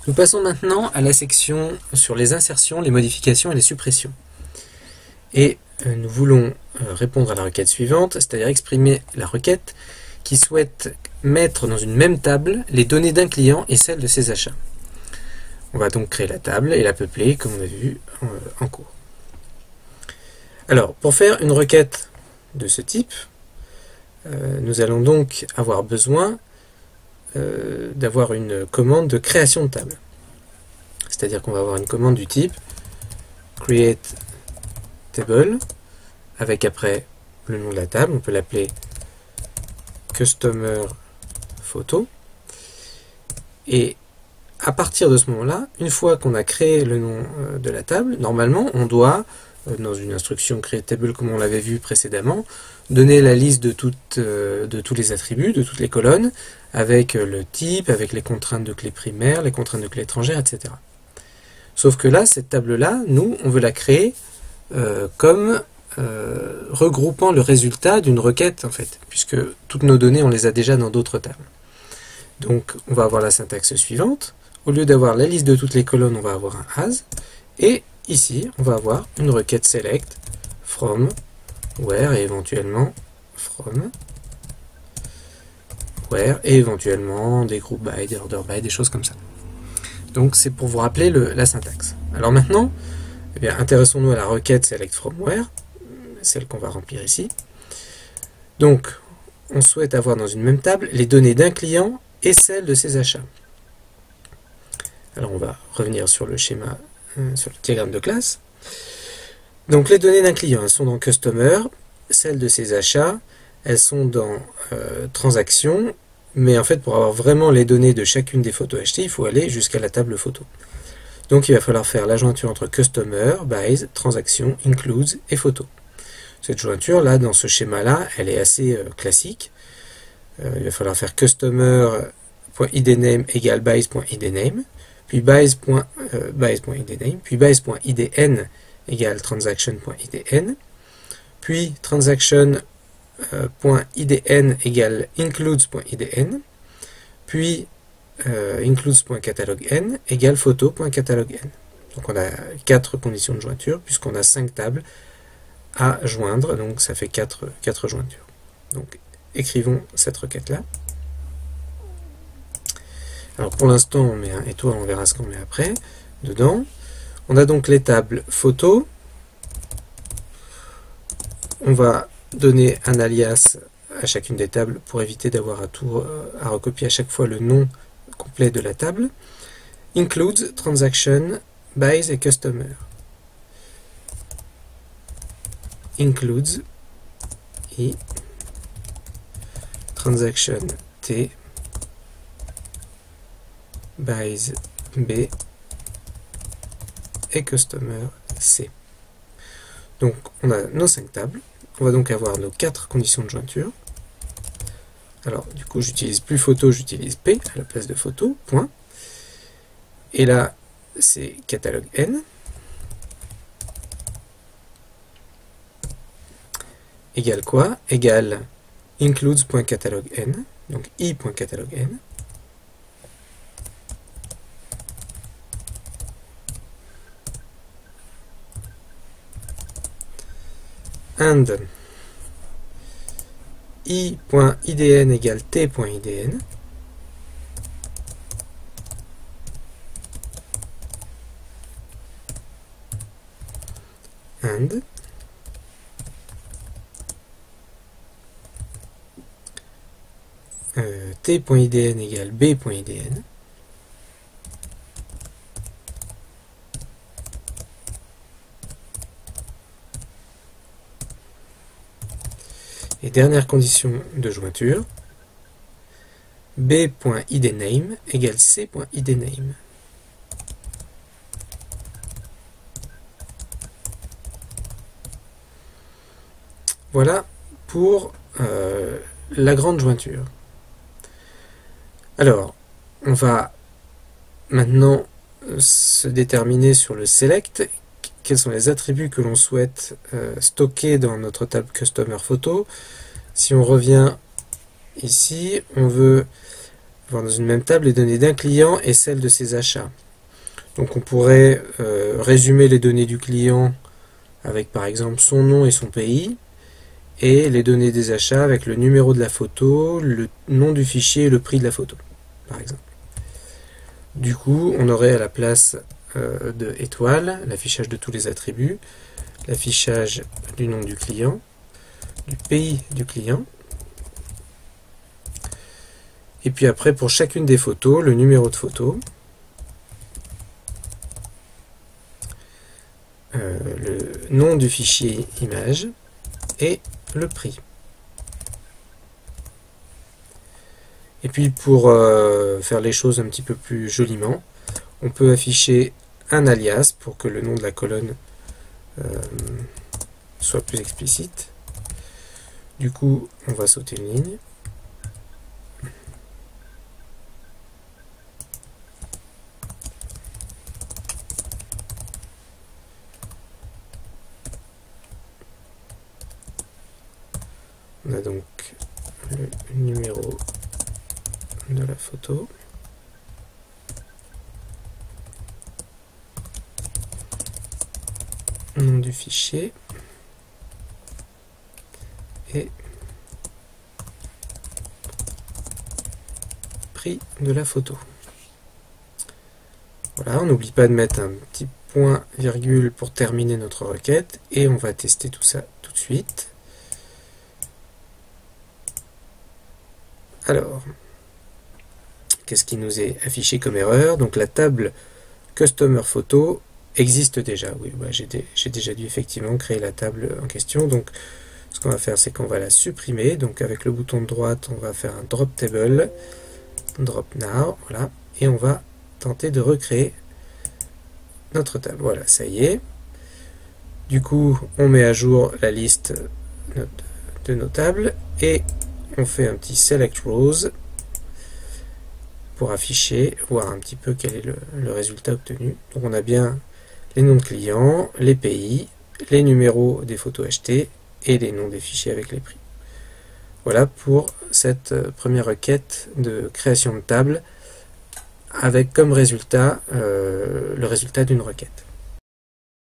Nous passons maintenant à la section sur les insertions, les modifications et les suppressions. Et nous voulons répondre à la requête suivante, c'est-à-dire exprimer la requête qui souhaite mettre dans une même table les données d'un client et celles de ses achats. On va donc créer la table et la peupler comme on a vu en cours. Alors, pour faire une requête de ce type, nous allons donc avoir besoin d'avoir une commande de création de table. C'est-à-dire qu'on va avoir une commande du type create table avec après le nom de la table. On peut l'appeler customer photo. Et à partir de ce moment-là, une fois qu'on a créé le nom de la table, normalement on doit, dans une instruction create table comme on l'avait vu précédemment, donner la liste de tous les attributs, de toutes les colonnes, avec le type, avec les contraintes de clé primaire, les contraintes de clé étrangère, etc. Sauf que là, cette table-là, nous, on veut la créer comme regroupant le résultat d'une requête, en fait, puisque toutes nos données, on les a déjà dans d'autres tables. Donc, on va avoir la syntaxe suivante. Au lieu d'avoir la liste de toutes les colonnes, on va avoir un as. Et ici, on va avoir une requête select from where et éventuellement from where et éventuellement des group by, des order by, des choses comme ça. Donc c'est pour vous rappeler la syntaxe. Alors maintenant, eh bien, intéressons-nous à la requête select from where, celle qu'on va remplir ici. Donc on souhaite avoir dans une même table les données d'un client et celles de ses achats. Alors on va revenir sur le schéma, sur le diagramme de classe. Donc les données d'un client, elles sont dans Customer, celles de ses achats, elles sont dans Transactions, mais en fait pour avoir vraiment les données de chacune des photos achetées, il faut aller jusqu'à la table photo. Donc il va falloir faire la jointure entre Customer, Buys, Transactions, Includes et Photo. Cette jointure là, dans ce schéma-là, elle est assez classique. Il va falloir faire Customer.idname égale Buys.idname, puis Buys.idname, puis Buys.idn égale transaction.idn, puis transaction.idn égale includes.idn, puis includes.catalogn égale photo.catalogn. Donc on a 4 conditions de jointure, puisqu'on a 5 tables à joindre, donc ça fait 4 jointures. Donc écrivons cette requête-là. Alors pour l'instant on met un étoile, on verra ce qu'on met après, dedans. On a donc les tables photos. On va donner un alias à chacune des tables pour éviter d'avoir à recopier à chaque fois le nom complet de la table. Includes, Transaction, Buys et Customer. Includes I, Transaction T, Buys B et Customer C. Donc on a nos 5 tables, on va donc avoir nos 4 conditions de jointure. Alors du coup j'utilise plus photo, j'utilise P à la place de photo, point. Et là c'est catalogue N égale quoi? Égale includes.catalogue N, donc i.catalogue N. And i.idn égale t.idn, and t.idn égale b.idn, et dernière condition de jointure, b.idname égale c.idname. Voilà pour la grande jointure. Alors, on va maintenant se déterminer sur le select, quels sont les attributs que l'on souhaite stocker dans notre table Customer Photo. Si on revient ici, on veut avoir dans une même table les données d'un client et celles de ses achats. Donc on pourrait résumer les données du client avec par exemple son nom et son pays, et les données des achats avec le numéro de la photo, le nom du fichier et le prix de la photo, par exemple. Du coup, on aurait à la place de étoile l'affichage de tous les attributs, l'affichage du nom du client, du pays du client, et puis après pour chacune des photos, le numéro de photo, le nom du fichier image et le prix. Et puis pour faire les choses un petit peu plus joliment, on peut afficher un alias pour que le nom de la colonne soit plus explicite. Du coup, on va sauter une ligne. On a donc le numéro de la photo. Nom du fichier. Et prix de la photo. Voilà, on n'oublie pas de mettre un petit point virgule pour terminer notre requête et on va tester tout ça tout de suite. Alors, qu'est-ce qui nous est affiché comme erreur? Donc la table Customer Photo existe déjà. Oui, bah, j'ai déjà dû effectivement créer la table en question. Donc ce qu'on va faire, c'est qu'on va la supprimer. Donc avec le bouton de droite, on va faire un Drop Table, Drop Now, voilà, et on va tenter de recréer notre table. Voilà, ça y est. Du coup, on met à jour la liste de nos tables et on fait un petit Select Rows pour afficher, voir un petit peu quel est le résultat obtenu. Donc on a bien les noms de clients, les pays, les numéros des photos achetées et les noms des fichiers avec les prix. Voilà pour cette première requête de création de table avec comme résultat le résultat d'une requête.